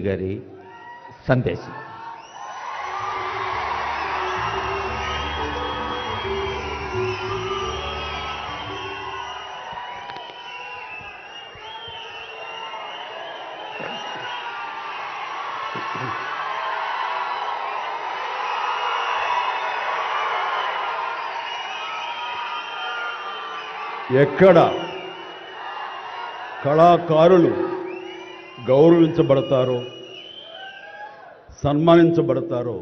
గారి సందేశం. ఎక్కడ కళాకారులు గౌరవించబడతారో, సన్మానించబడతారో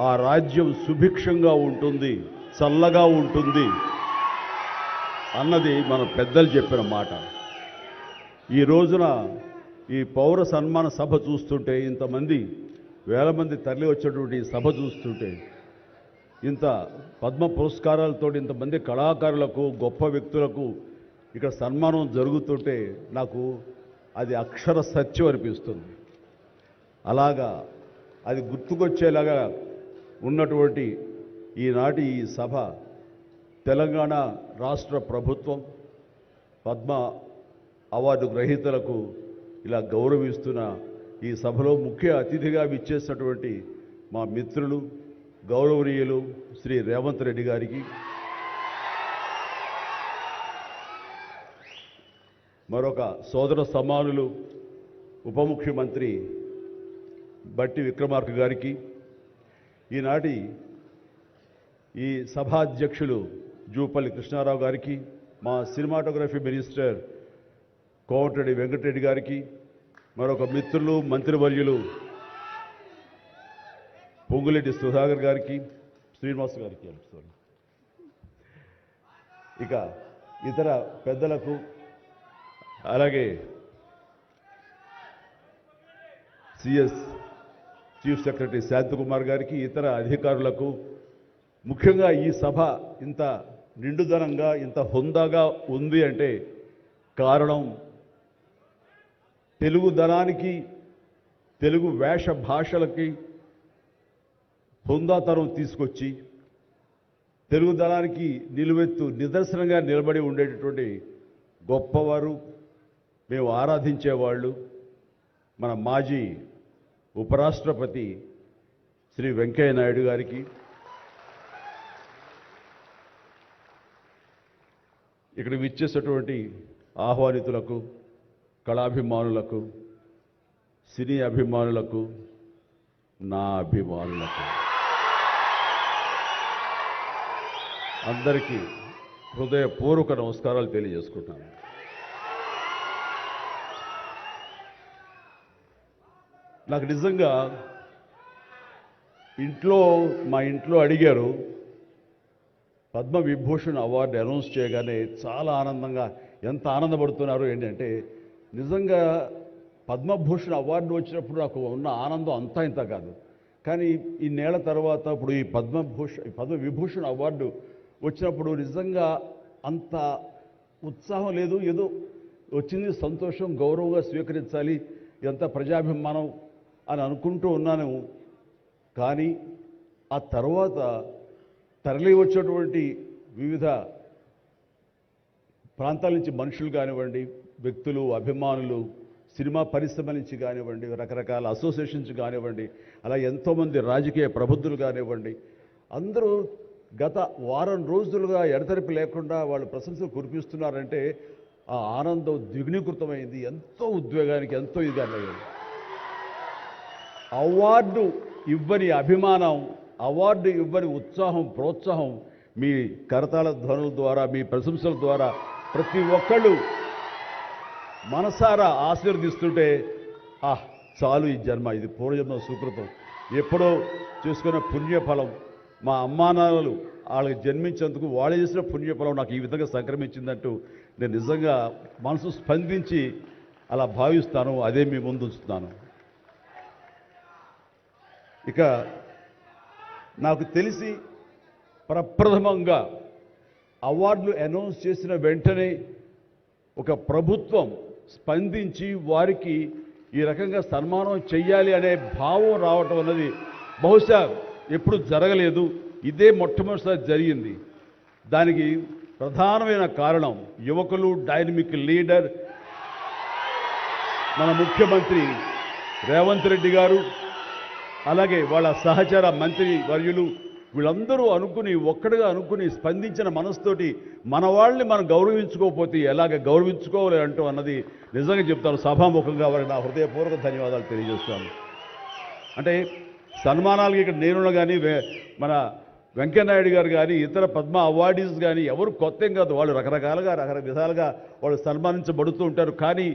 ఆ రాజ్యం సుభిక్షంగా ఉంటుంది, చల్లగా ఉంటుంది అన్నది మన పెద్దలు చెప్పిన మాట. ఈ రోజున ఈ పౌర సన్మాన సభ చూస్తుంటే, ఇంతమంది వేల మంది తరలి వచ్చేటువంటి సభ చూస్తుంటే, ఇంత పద్మ పురస్కారాలతో ఇంతమంది కళాకారులకు, గొప్ప వ్యక్తులకు ఇక్కడ సన్మానం జరుగుతుంటే నాకు అది అక్షర సత్యం అనిపిస్తుంది. అలాగా అది గుర్తుకొచ్చేలాగా ఉన్నటువంటి ఈనాటి ఈ సభ తెలంగాణ రాష్ట్ర ప్రభుత్వం పద్మ అవార్డు గ్రహీతలకు ఇలా గౌరవిస్తున్న ఈ సభలో ముఖ్య అతిథిగా విచ్చేసినటువంటి మా మిత్రులు గౌరవనీయులు శ్రీ రేవంత్ రెడ్డి గారికి, మరొక సోదర సమానులు ఉప ముఖ్యమంత్రి బట్టి విక్రమార్క గారికి, ఈనాటి ఈ సభాధ్యక్షులు జూపల్లి కృష్ణారావు గారికి, మా సినిమాటోగ్రఫీ మినిస్టర్ కోమటిరెడ్డి వెంకటరెడ్డి గారికి, మరొక మిత్రులు మంత్రివర్యులు పొంగులేటి సుధాకర్ గారికి, శ్రీనివాస్ గారికి, ఇక ఇతర పెద్దలకు, అలాగే సిఎస్ చీఫ్ సెక్రటరీ శాంతకుమార్ గారికి, ఇతర అధికారులకు, ముఖ్యంగా ఈ సభ ఇంత నిండుదనంగా ఇంత హుందాగా ఉంది అంటే కారణం తెలుగుదనానికి, తెలుగు వేష భాషలకి హుందాతనం తీసుకొచ్చి తెలుగుదనానికి నిలువెత్తు నిదర్శనంగా నిలబడి ఉండేటటువంటి గొప్పవారు, మేము ఆరాధించేవాళ్ళు మన మాజీ ఉపరాష్ట్రపతి శ్రీ వెంకయ్య నాయుడు గారికి, ఇక్కడ విచ్చేసేటువంటి ఆహ్వానితులకు, కళాభిమానులకు, సినీ అభిమానులకు, నా అభిమానులకు అందరికీ హృదయపూర్వక నమస్కారాలు తెలియజేసుకుంటాను. నాకు నిజంగా మా ఇంట్లో అడిగారు, పద్మ విభూషణ్ అవార్డు అనౌన్స్ చేయగానే చాలా ఆనందంగా, ఎంత ఆనందపడుతున్నారు ఏంటంటే, నిజంగా పద్మభూషణ్ అవార్డు వచ్చినప్పుడు నాకు ఉన్న ఆనందం అంతా ఇంత కాదు. కానీ ఇన్నేళ్ల తర్వాత ఇప్పుడు ఈ పద్మ విభూషణ్ అవార్డు వచ్చినప్పుడు నిజంగా అంత ఉత్సాహం లేదు. ఏదో వచ్చింది, సంతోషం, గౌరవంగా స్వీకరించాలి, ఎంత ప్రజాభిమానం అని అనుకుంటూ ఉన్నాను. కానీ ఆ తర్వాత తరలి వచ్చేటువంటి వివిధ ప్రాంతాల నుంచి మనుషులు కానివ్వండి, వ్యక్తులు, అభిమానులు, సినిమా పరిశ్రమ నుంచి కానివ్వండి, రకరకాల అసోసియేషన్స్ కానివ్వండి, అలా ఎంతోమంది రాజకీయ ప్రబుద్ధులు కానివ్వండి, అందరూ గత వారం రోజులుగా ఎడతెరిపి లేకుండా వాళ్ళు ప్రశంసలు కురిపిస్తున్నారంటే ఆ ఆనందం ద్విగుణీకృతమైంది. ఎంతో ఉద్వేగానికి, ఎంతో ఇదిగా అవార్డు ఇవ్వని అభిమానం, అవార్డు ఇవ్వని ఉత్సాహం, ప్రోత్సాహం మీ కరతాళ ధ్వనుల ద్వారా, మీ ప్రశంసల ద్వారా ప్రతి ఒక్కళ్ళు మనసారా ఆశీర్వదిస్తుంటే, చాలు ఈ జన్మ, ఇది పూర్వజన్మ సుకృతం, ఎప్పుడో చేసుకున్న పుణ్యఫలం, మా అమ్మానాన్నలు వాళ్ళకి జన్మించేందుకు వాళ్ళు చేసిన పుణ్యఫలం నాకు ఈ విధంగా సంక్రమించిందంటూ నేను నిజంగా మనసు స్పందించి అలా భావిస్తాను. అదే మీ ముందు ఉంచుతున్నాను. ఇక నాకు తెలిసి ప్రప్రథమంగా అవార్డులు అనౌన్స్ చేసిన వెంటనే ఒక ప్రభుత్వం స్పందించి వారికి ఈ రకంగా సన్మానం చెయ్యాలి అనే భావం రావటం అన్నది బహుశా ఎప్పుడు జరగలేదు. ఇదే మొట్టమొదటిసారి జరిగింది. దానికి ప్రధానమైన కారణం యువకులు, డైనమిక్ లీడర్ మన ముఖ్యమంత్రి రేవంత్ రెడ్డి గారు, అలాగే వాళ్ళ సహచర మంత్రి వర్యులు వీళ్ళందరూ ఒక్కడిగా అనుకుని స్పందించిన మనసుతోటి మన వాళ్ళని మనం గౌరవించుకోకపోతే ఎలాగ గౌరవించుకోవాలి అంటూ అన్నది నిజంగా చెప్తాను. సభాముఖంగా వారికి నా హృదయపూర్వక ధన్యవాదాలు తెలియజేస్తాను. అంటే సన్మానాలకి ఇక్కడ నేనున్న కానీ మన వెంకయ్యనాయుడు గారు కానీ ఇతర పద్మ అవార్డీస్ కానీ ఎవరు కొత్త ఏం కాదు. వాళ్ళు రకరకాలుగా విధాలుగా వాళ్ళు సన్మానించబడుతూ ఉంటారు. కానీ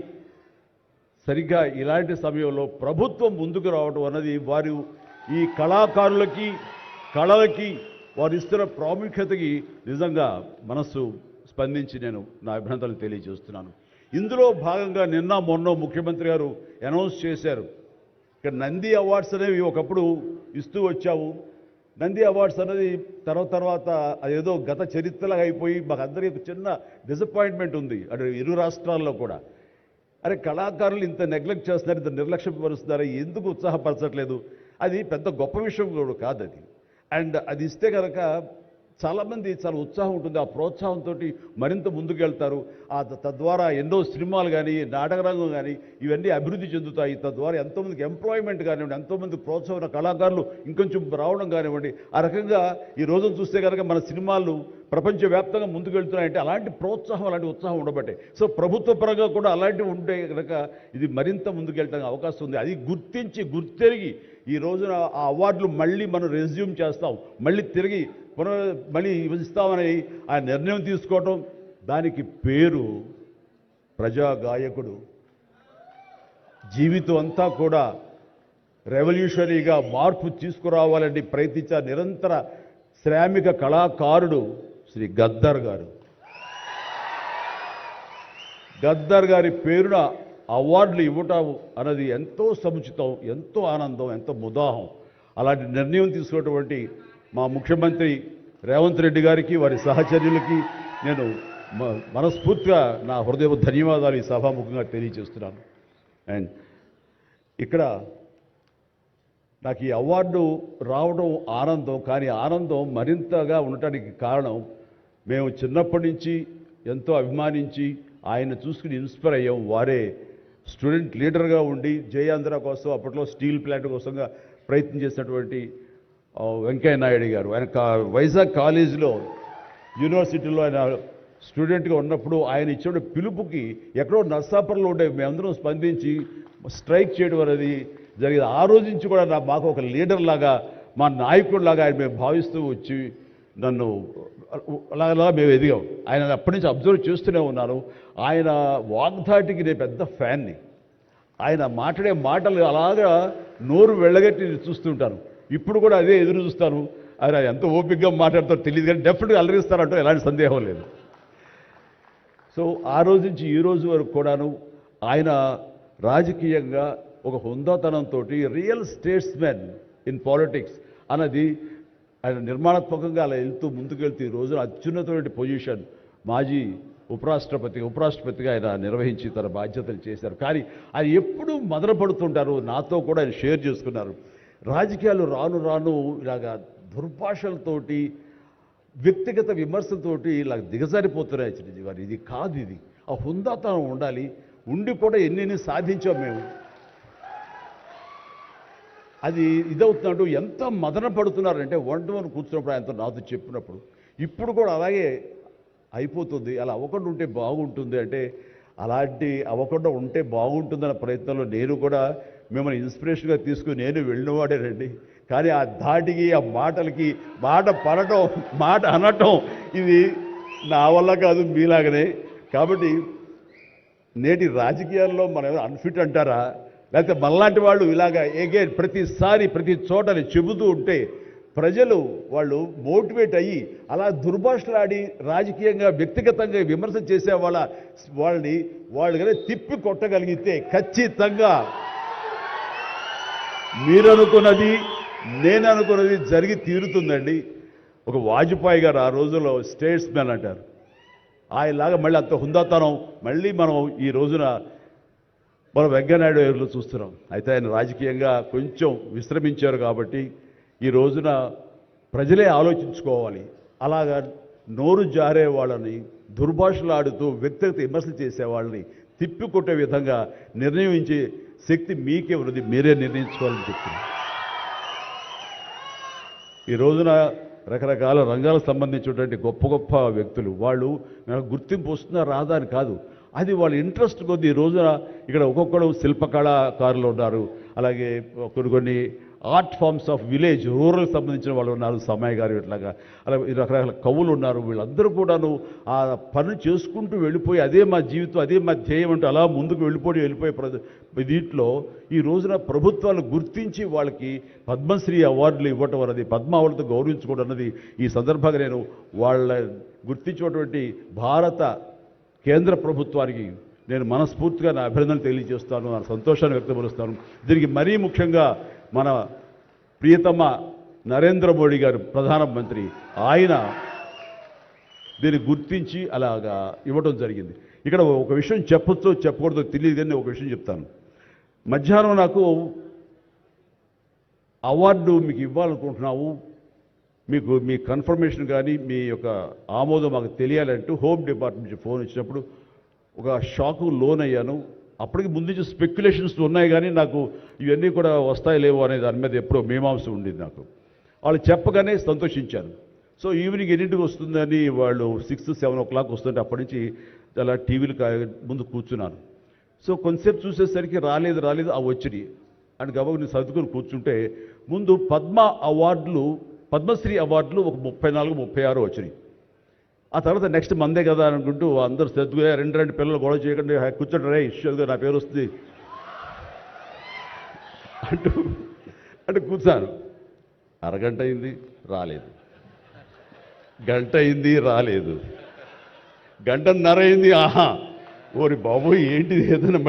సరిగ్గా ఇలాంటి సమయంలో ప్రభుత్వం ముందుకు రావడం అన్నది వారు ఈ కళాకారులకి కళలకి వారు ఇస్తున్న ప్రాముఖ్యతకి నిజంగా మనస్సు స్పందించి నేను నా అభినందనలు తెలియజేస్తున్నాను. ఇందులో భాగంగా నిన్న మొన్న ముఖ్యమంత్రి గారు అనౌన్స్ చేశారు. ఇక్కడ నంది అవార్డ్స్ అనేవి ఒకప్పుడు ఇస్తూ వచ్చాము. నంది అవార్డ్స్ అనేది తర్వాత అదేదో గత చరిత్రలాగా అయిపోయి మాకు అందరికీ చిన్న డిసప్పాయింట్మెంట్ ఉంది అటు ఇరు రాష్ట్రాల్లో కూడా. అరే కళాకారులు ఇంత నెగ్లెక్ట్ చేస్తున్నారు, ఇంత నిర్లక్ష్యపరుస్తున్నారు, ఎందుకు ఉత్సాహపరచట్లేదు? అది పెద్ద గొప్ప విషయం కూడా కాదు అది. అండ్ అది ఇస్తే కనుక చాలామంది చాలా ఉత్సాహం ఉంటుంది. ఆ ప్రోత్సాహంతో మరింత ముందుకెళ్తారు. తద్వారా ఎన్నో సినిమాలు కానీ నాటకరంగం కానీ ఇవన్నీ అభివృద్ధి చెందుతాయి. తద్వారా ఎంతోమందికి ఎంప్లాయ్మెంట్ కానివ్వండి, ఎంతోమంది ప్రోత్సాహం కళాకారులు ఇంకొంచెం రావడం కానివ్వండి. ఆ రకంగా ఈ రోజున చూస్తే కనుక మన సినిమాలు ప్రపంచవ్యాప్తంగా ముందుకెళ్తున్నాయంటే అలాంటి ప్రోత్సాహం అలాంటి ఉత్సాహం ఉండబట్టే. సో ప్రభుత్వ పరంగా కూడా అలాంటివి ఉంటే కనుక ఇది మరింత ముందుకెళ్ళడానికి అవకాశం ఉంది. అది గుర్తెరిగి ఈ రోజున ఆ అవార్డులు మళ్ళీ మనం రెజ్యూమ్ చేస్తాం, మళ్ళీ తిరిగి మళ్ళీ ఇస్తామని ఆ నిర్ణయం తీసుకోవటం, దానికి పేరు ప్రజాగాయకుడు. జీవితం అంతా కూడా రెవల్యూషనరీగా మార్పు తీసుకురావాలని ప్రయత్నించే నిరంతర శ్రామిక కళాకారుడు శ్రీ గద్దర్ గారు. గద్దర్ గారి పేరున అవార్డులు ఇవ్వటం అన్నది ఎంతో సముచితం, ఎంతో ఆనందం, ఎంతో ముదాహం. అలాంటి నిర్ణయం తీసుకున్నటువంటి మా ముఖ్యమంత్రి రేవంత్ రెడ్డి గారికి వారి సహచర్యులకి నేను మనస్ఫూర్తిగా నా హృదయ ధన్యవాదాలు ఈ సభాముఖంగా తెలియజేస్తున్నాను. అండ్ ఇక్కడ నాకు ఈ అవార్డు రావడం ఆనందం, కానీ ఆనందం మరింతగా ఉండటానికి కారణం మేము చిన్నప్పటి నుంచి ఎంతో అభిమానించి ఆయన చూసుకుని ఇన్స్పైర్ అయ్యాం. వారే స్టూడెంట్ లీడర్గా ఉండి జయాంధ్ర కోసం అప్పట్లో స్టీల్ ప్లాంట్ కోసంగా ప్రయత్నం చేసినటువంటి వెంకయ్యనాయుడు గారు. ఆయన వైజాగ్ కాలేజీలో యూనివర్సిటీలో ఆయన స్టూడెంట్గా ఉన్నప్పుడు ఆయన ఇచ్చిన పిలుపుకి ఎక్కడో నర్సాపురంలో ఉండే మేమందరం స్పందించి స్ట్రైక్ చేయడం అనేది జరిగింది. ఆ రోజు నుంచి కూడా మాకు ఒక లీడర్ లాగా, మా నాయకుడిలాగా ఆయన మేము భావిస్తూ వచ్చి నన్ను అలాగా మేము ఎదిగాం. ఆయన అప్పటి నుంచి అబ్జర్వ్ చేస్తూనే ఉన్నాను. ఆయన వాగ్ధాటికి నేను పెద్ద ఫ్యాన్ని. ఆయన మాట్లాడే మాటలు అలాగా నోరు వెళ్ళగట్టి చూస్తుంటాను. ఇప్పుడు కూడా అదే ఎదురు చూస్తాను. ఆయన ఎంత ఓపికగా మాట్లాడతారో తెలియదు, కానీ డెఫినెట్గా అలరిస్తారంటూ ఎలాంటి సందేహం లేదు. సో ఆ రోజు నుంచి ఈ రోజు వరకు కూడాను ఆయన రాజకీయంగా ఒక హుందాతనంతో రియల్ స్టేట్స్మెన్ ఇన్ పాలిటిక్స్ అన్నది ఆయన నిర్మాణాత్మకంగా అలా ముందుకెళ్తూ ఈ రోజున అత్యున్నతమైన పొజిషన్ మాజీ ఉపరాష్ట్రపతిగా ఆయన నిర్వహించి తన బాధ్యతలు చేశారు. కానీ ఆయన ఎప్పుడూ మదన పడుతుంటారు. నాతో కూడా ఆయన షేర్ చేసుకున్నారు. రాజకీయాలు రాను ఇలాగా దుర్భాషలతోటి వ్యక్తిగత విమర్శలతోటి ఇలా దిగజారిపోతున్నాయి చిరంజీవి గారు. ఇది కాదు, ఇది ఆ హుందాతనం ఉండాలి. ఉండి కూడా ఎన్ని సాధించాం మేము. అది ఇదవుతున్నట్టు ఎంత మదన పడుతున్నారంటే వన్ కూర్చున్నప్పుడు ఆయనతో నాతో చెప్పినప్పుడు ఇప్పుడు కూడా అలాగే అయిపోతుంది. అలా అవ్వకుండా ఉంటే బాగుంటుంది అంటే అలాంటి అవ్వకుండా ఉంటే బాగుంటుందన్న ప్రయత్నంలో నేను కూడా మిమ్మల్ని ఇన్స్పిరేషన్గా తీసుకుని నేను వెళ్ళినవాడేనండి. కానీ ఆ ధాటికి ఆ మాటలకి మాట పడటం మాట అనటం ఇది నా వల్ల కాదు, మీలాగనే. కాబట్టి నేటి రాజకీయాల్లో మనం అన్ఫిట్ అంటారా, లేకపోతే మనలాంటి వాళ్ళు ఇలాగా ఎగైన్ ప్రతిసారి ప్రతి చోటని చెబుతూ ఉంటే ప్రజలు వాళ్ళు మోటివేట్ అయ్యి అలా దుర్భాషలాడి రాజకీయంగా వ్యక్తిగతంగా విమర్శ చేసే వాళ్ళని కానీ తిప్పి కొట్టగలిగితే ఖచ్చితంగా మీరనుకున్నది నేను అనుకున్నది జరిగి తీరుతుందండి. ఒక వాజ్పేయి గారు ఆ రోజుల్లో స్టేట్స్మెన్ అంటారు. ఆయనలాగా మళ్ళీ అంత హుందాతనం మళ్ళీ మనం ఈ రోజున మనం వెంకయ్యనాయుడు గారిలో చూస్తున్నాం. అయితే ఆయన రాజకీయంగా కొంచెం విశ్రమించారు కాబట్టి ఈ రోజున ప్రజలే ఆలోచించుకోవాలి. అలాగా నోరు జారే వాళ్ళని దుర్భాషలాడుతూ వ్యక్తిగత విమర్శలు చేసే వాళ్ళని తిప్పికొట్టే విధంగా నిర్ణయించి శక్తి మీకే ఉన్నది, మీరే నిర్ణయించుకోవాలని చెప్తున్నాను. ఈ రోజున రకరకాల రంగాలకు సంబంధించినటువంటి గొప్ప గొప్ప వ్యక్తులు వాళ్ళు నాకు గుర్తింపు వస్తుందా రాదా అని కాదు, అది వాళ్ళ ఇంట్రెస్ట్ కొద్ది. ఈ రోజున ఇక్కడ ఒక్కొక్కడు శిల్పకళాకారులు ఉన్నారు, అలాగే కొన్ని art forms of village rural సంబంధించిన వాళ్ళు ఉన్నారు, సమయ గారు ఇట్లాగా అలాగే రకరకాల కవులు ఉన్నారు. వీళ్ళందరూ కూడాను ఆ పని చేసుకుంటూ వెళ్ళిపోయి అదే మా జీవితం, అదే మా ధ్యేయం అంటూ అలా ముందుకు వెళ్ళిపోయే దీంట్లో ఈ రోజున ప్రభుత్వాలు గుర్తించి వాళ్ళకి పద్మశ్రీ అవార్డులు ఇవ్వటం అన్నది, పద్మ అవార్డుతో గౌరవించుకోవడం అన్నది ఈ సందర్భంగా నేను వాళ్ళ గుర్తించినటువంటి భారత కేంద్ర ప్రభుత్వానికి నేను మనస్ఫూర్తిగా నా అభినందనలు తెలియజేస్తాను, నా సంతోషాన్ని వ్యక్తపరుస్తాను. దీనికి మరీ ముఖ్యంగా మన ప్రియతమ నరేంద్ర మోడీ గారు ప్రధానమంత్రి, ఆయన దీన్ని గుర్తించి అలాగా ఇవ్వడం జరిగింది. ఇక్కడ ఒక విషయం చెప్పొచ్చో చెప్పకూడదో తెలియదు, కానీ ఒక విషయం చెప్తాను. మధ్యాహ్నం నాకు అవార్డు మీకు ఇవ్వాలనుకుంటున్నాము, మీకు మీ కన్ఫర్మేషన్ కానీ మీ యొక్క ఆమోదం మాకు తెలియాలంటూ హోమ్ డిపార్ట్మెంట్ నుంచి ఫోన్ ఇచ్చినప్పుడు ఒక షాకు లోన్ అయ్యాను. అప్పటికి ముందు నుంచి స్పెక్యులేషన్స్ ఉన్నాయి, కానీ నాకు ఇవన్నీ కూడా వస్తాయి లేవో అనే దాని మీద ఎప్పుడో మీమాంస ఉండేది నాకు. వాళ్ళు చెప్పగానే సంతోషించాను. సో ఈవినింగ్ ఎన్నింటికి వస్తుందని వాళ్ళు 6-7 o'clock వస్తుంటే అప్పటి నుంచి అలా టీవీలు ముందు కూర్చున్నాను. సో కొంతసేపు చూసేసరికి రాలేదు ఆ వచ్చినాయి అని గబగ నేను సర్దుకొని కూర్చుంటే ముందు పద్మశ్రీ అవార్డులు ఒక 34-36 వచ్చినాయి. ఆ తర్వాత నెక్స్ట్ మందే కదా అనుకుంటూ అందరూ సర్దుగా రెండు పిల్లలు గొడవ చేయకుండా కూర్చోండి రే ఇష్యూగా నా పేరు వస్తుంది అంటూ కూర్చాను. అరగంట అయింది రాలేదు, గంట అయింది రాలేదు, గంటన్నర అయింది. ఓరి బాబు ఏంటిది, ఏదైనా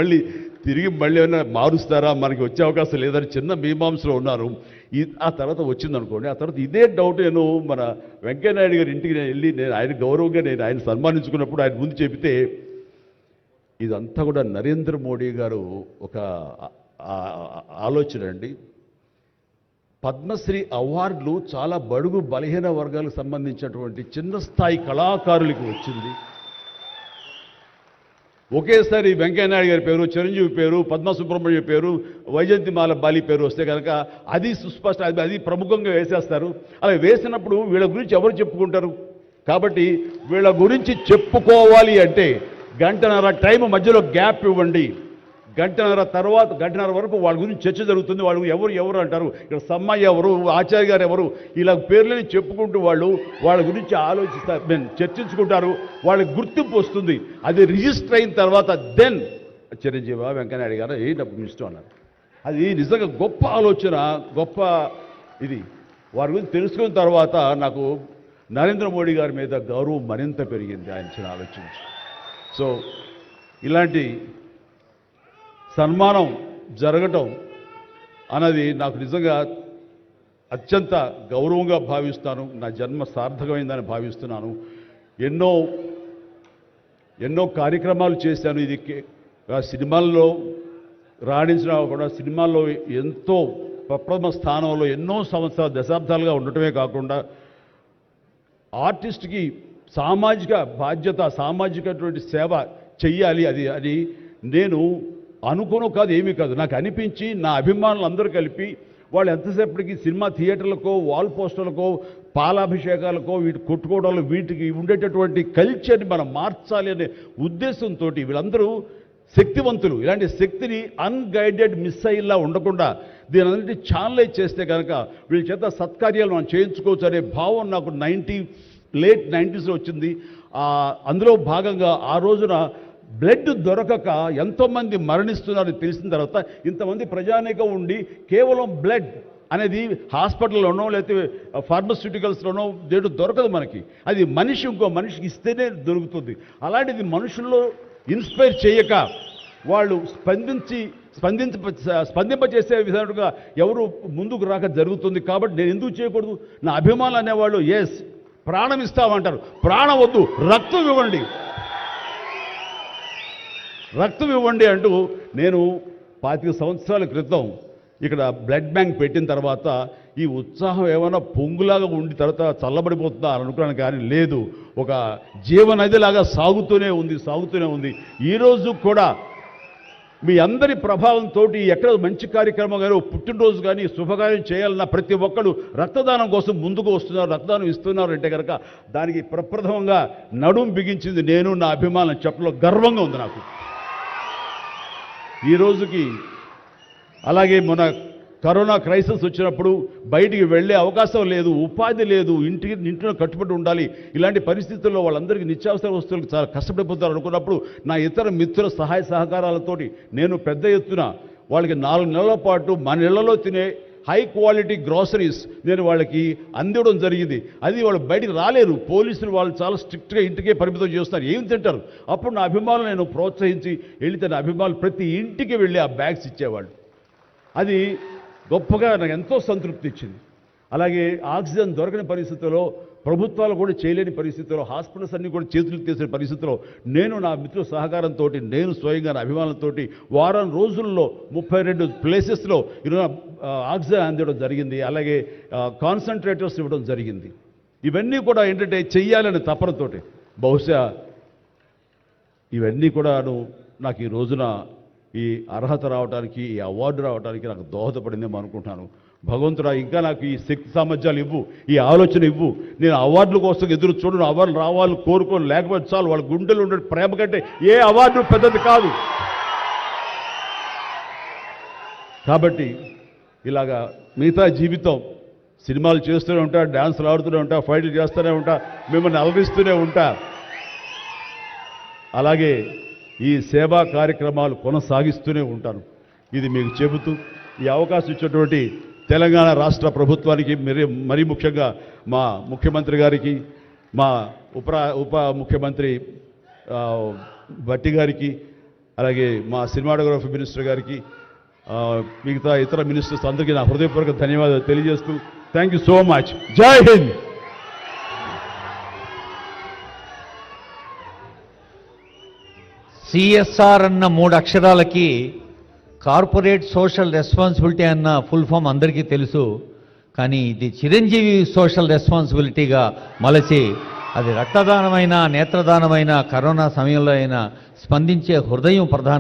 తిరిగి ఏమైనా మారుస్తారా, మనకి వచ్చే అవకాశం లేదని చిన్న మీమాంసలో ఉన్నారు. ఆ తర్వాత వచ్చిందనుకోండి, ఆ తర్వాత ఇదే డౌట్ నేను మన వెంకయ్యనాయుడు గారి ఇంటికి వెళ్ళి నేను ఆయన గౌరవంగా ఆయన సన్మానించుకున్నప్పుడు ఆయన ముందు చెబితే ఇదంతా కూడా నరేంద్ర మోడీ గారు ఒక ఆలోచన అండి. పద్మశ్రీ అవార్డులు చాలా బడుగు బలహీన వర్గాలకు సంబంధించినటువంటి చిన్న స్థాయి కళాకారులకు వచ్చింది. ఒకేసారి వెంకయ్యనాయుడు గారి పేరు, చిరంజీవి పేరు, పద్మ సుబ్రహ్మణ్యం పేరు, వైజయంతిమాల బాలి పేరు వస్తే కనుక అది సుస్పష్ట, అది ప్రముఖంగా వేసేస్తారు. అలా వేసినప్పుడు వీళ్ళ గురించి ఎవరు చెప్పుకుంటారు? కాబట్టి వీళ్ళ గురించి చెప్పుకోవాలి అంటే గంటన్నర టైం మధ్యలో గ్యాప్ ఇవ్వండి. గంటన్నర వరకు వాళ్ళ గురించి చర్చ జరుగుతుంది. వాళ్ళు ఎవరు అంటారు, ఇక్కడ సమ్మయ్య ఎవరు, ఆచార్య గారు ఎవరు, ఇలా పేర్లని చెప్పుకుంటూ వాళ్ళ గురించి ఆలోచిస్తారు, చర్చించుకుంటారు. వాళ్ళకి గుర్తింపు వస్తుంది. అది రిజిస్టర్ అయిన తర్వాత దెన్ చిరంజీవి వెంకయ్యనాయుడు గారు ఏంటప్పుడు ఇష్టం అన్నారు. అది నిజంగా గొప్ప ఆలోచన, గొప్ప ఇది. వారి గురించి తెలుసుకున్న తర్వాత నాకు నరేంద్ర మోడీ గారి మీద గౌరవం మరింత పెరిగింది ఆయన ఆలోచించి. సో ఇలాంటి సన్మానం జరగటం అన్నది నాకు నిజంగా అత్యంత గౌరవంగా భావిస్తాను. నా జన్మ సార్థకమైందని భావిస్తున్నాను. ఎన్నో కార్యక్రమాలు చేశాను. ఇది సినిమాల్లో రాణించిన కూడా సినిమాల్లో ఎంతో ప్రప్రథమ స్థానంలో ఎన్నో సంవత్సరాలు దశాబ్దాలుగా ఉండటమే కాకుండా ఆర్టిస్ట్కి సామాజిక బాధ్యత, సామాజికటువంటి సేవ చెయ్యాలి. అది నేను అనుకోను కాదు, ఏమీ కాదు, నాకు అనిపించి నా అభిమానులు అందరూ కలిపి వాళ్ళు ఎంతసేపటికి సినిమా థియేటర్లకో వాల్ పోస్టర్లకో పాలాభిషేకాలకో వీటి కొట్టుకోవడాలు వీటికి ఉండేటటువంటి కల్చర్ని మనం మార్చాలి అనే ఉద్దేశంతో వీళ్ళందరూ శక్తివంతులు. ఇలాంటి శక్తిని అన్గైడెడ్ మిస్సైల్లా ఉండకుండా దీని అన్నింటి ఛానలైజ్ చేస్తే కనుక వీళ్ళ చేత సత్కార్యాలు మనం చేయించుకోవచ్చు అనే భావం నాకు లేట్ 90s వచ్చింది. అందులో భాగంగా ఆ రోజున బ్లడ్ దొరకక ఎంతోమంది మరణిస్తున్నారని తెలిసిన తర్వాత ఇంతమంది ప్రజానీకం ఉండి కేవలం బ్లడ్ అనేది హాస్పిటల్లోనో లేకపోతే ఫార్మస్యూటికల్స్లోనో దొరకదు మనకి. అది మనిషి ఇంకో మనిషికి ఇస్తేనే దొరుకుతుంది. అలాంటిది మనుషుల్లో ఇన్స్పైర్ చేయక వాళ్ళు స్పందింపచేసే విధంగా ఎవరు ముందుకు రాక జరుగుతుంది. కాబట్టి నేను ఎందుకు చేయకూడదు? నా అభిమానులు అనేవాళ్ళు ఎస్ ప్రాణం ఇస్తామంటారు. ప్రాణం వద్దు, రక్తం ఇవ్వండి అంటూ నేను 25 సంవత్సరాల క్రితం ఇక్కడ బ్లడ్ బ్యాంక్ పెట్టిన తర్వాత ఈ ఉత్సాహం ఏమైనా పొంగులాగా ఉండి తర్వాత చల్లబడిపోతుందా అని అనుకున్నాను. కానీ లేదు, ఒక జీవనదిలాగా సాగుతూనే ఉంది. ఈరోజు కూడా మీ అందరి ప్రభావంతో ఎక్కడ మంచి కార్యక్రమం కానీ పుట్టినరోజు కానీ శుభకార్యం చేయాలన్న ప్రతి ఒక్కరు రక్తదానం కోసం ముందుకు వస్తున్నారు, రక్తదానం ఇస్తున్నారు అంటే కనుక దానికి ప్రప్రథమంగా నడుం బిగించింది నేను, నా అభిమానం చెప్పలో గర్వంగా ఉంది నాకు ఈ రోజుకి. అలాగే మన కరోనా క్రైసిస్ వచ్చినప్పుడు బయటికి వెళ్ళే అవకాశం లేదు, ఉపాధి లేదు, ఇంట్లో కట్టుబడి ఉండాలి. ఇలాంటి పరిస్థితుల్లో వాళ్ళందరికీ నిత్యావసర వస్తువులకు చాలా కష్టపడిపోతారు అనుకున్నప్పుడు నా ఇతర మిత్రుల సహాయ సహకారాలతోటి నేను పెద్ద ఎత్తున వాళ్ళకి 4 నెలల పాటు మన ఇళ్లలో తినే హై క్వాలిటీ గ్రాసరీస్ నేను వాళ్ళకి అందివ్వడం జరిగింది. అది వాళ్ళు బయటికి రాలేరు, పోలీసులు వాళ్ళు చాలా స్ట్రిక్ట్గా ఇంటికే పరిమితం చేస్తారు, ఏం తింటారు. అప్పుడు నా అభిమానులు నేను ప్రోత్సహించి వెళితే నా అభిమానులు ప్రతి ఇంటికి వెళ్ళి ఆ బ్యాగ్స్ ఇచ్చేవాళ్ళు. అది గొప్పగా నాకు ఎంతో సంతృప్తి ఇచ్చింది. అలాగే ఆక్సిజన్ దొరకని పరిస్థితుల్లో, ప్రభుత్వాలు కూడా చేయలేని పరిస్థితుల్లో, హాస్పిటల్స్ అన్నీ కూడా చేతులు తీసిన పరిస్థితుల్లో నేను నా మిత్రుల సహకారంతో నేను స్వయంగా నా అభిమానులతో వారం రోజుల్లో 32 ప్లేసెస్లో ఈరోజు ఆక్సిజన్ అందివ్వడం జరిగింది. అలాగే కాన్సన్ట్రేటర్స్ ఇవ్వడం జరిగింది. ఇవన్నీ కూడా ఏంటంటే చెయ్యాలనే తపనతోటి. బహుశా ఇవన్నీ కూడాను నాకు ఈ రోజున ఈ అర్హత రావడానికి, ఈ అవార్డు రావడానికి నాకు దోహదపడిందేమో అనుకుంటున్నాను. భగవంతుడా ఇంకా నాకు ఈ శక్తి సామర్థ్యాలు ఇవ్వు, ఈ ఆలోచన ఇవ్వు. నేను అవార్డుల కోసం ఎదురు చూడను, అవార్డులు రావాలి కోరుకోను, లేకపోతే చాలు. వాళ్ళ గుండెలు ఉండే ప్రేమ కంటే ఏ అవార్డు పెద్దది కాదు. కాబట్టి ఇలాగా మిగతా జీవితం సినిమాలు చేస్తూనే ఉంటా, డ్యాన్సులు ఆడుతూనే ఉంటా, ఫైట్లు చేస్తూనే ఉంటా, మిమ్మల్ని అలరిస్తూనే ఉంటా. అలాగే ఈ సేవా కార్యక్రమాలు కొనసాగిస్తూనే ఉంటాను. ఇది మీకు చెబుతూ ఈ అవకాశం ఇచ్చినటువంటి తెలంగాణ రాష్ట్ర ప్రభుత్వానికి, మరీ ముఖ్యంగా మా ముఖ్యమంత్రి గారికి, మా ఉప ముఖ్యమంత్రి భట్టి గారికి, అలాగే మా సినిమాటోగ్రఫీ మినిస్టర్ గారికి, మిగతా ఇతర మినిస్టర్స్ అందరికీ నా హృదయపూర్వక ధన్యవాదాలు తెలియజేస్తూ థ్యాంక్ యూ సో మచ్. జై హింద్. సిఎస్ఆర్ అన్న 3 అక్షరాలకి కార్పొరేట్ సోషల్ రెస్పాన్సిబిలిటీ అన్న ఫుల్ ఫామ్ అందరికీ తెలుసు. కానీ ఇది చిరంజీవి సోషల్ రెస్పాన్సిబిలిటీగా మలచి అది రక్తదానమైన, నేత్రదానమైన, కరోనా సమయంలో అయినా స్పందించే హృదయం ప్రధాన